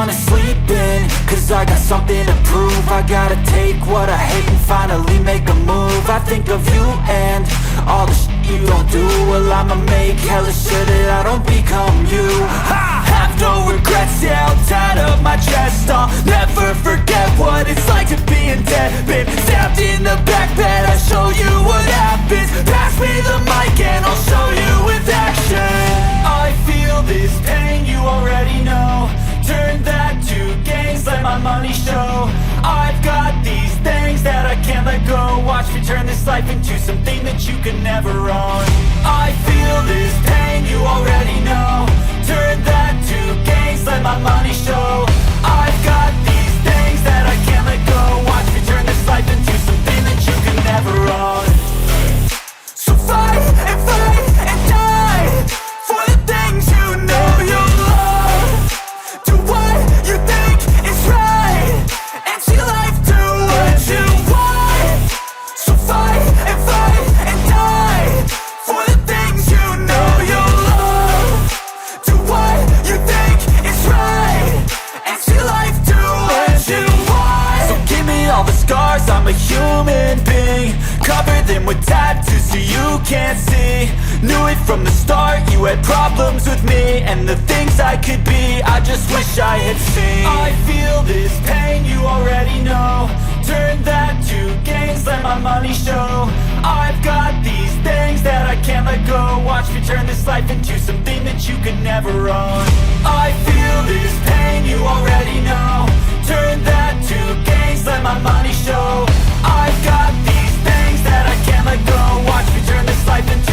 wanna sleep in, cause I got something to prove. I gotta take what I hate and finally make a move. I think of you and all the shit you don't do. Well, I'ma make hella sure that I don't become you. I have no regrets, yeah, I'll tie up my chest. I'll never forget what it's like to be in debt. Been stabbed in the back bed, I'll show you what happens. Pass me the mic and I'll show you with action. I feel this pain, you already know. Turn that to gains, let my money show. I've got these things that I can't let go. Watch me turn this life into something that you can never own. I feel this pain, you already know. Turn that to gains, let my money show. I've got these things that I can't let go. Watch me turn this life into something that you can never own. So fight and die for the things you know you love. Do what you think is right and see life do what you want. So fight and die for the things you know you love. Do what you think is right and see life do what you want. So give me all the scars, I'm a human being. Cover them with tattoos so you can't see. Knew it from the start, you had problems with me and the things I could be, I just wish I had seen. I feel this pain, you already know. Turn that to gains, let my money show. I've got these things that I can't let go. Watch me turn this life into something that you could never own. I feel this pain, you already know. Turn that to gains, let my money show. I've got these things that I can't let go. Watch me turn this life into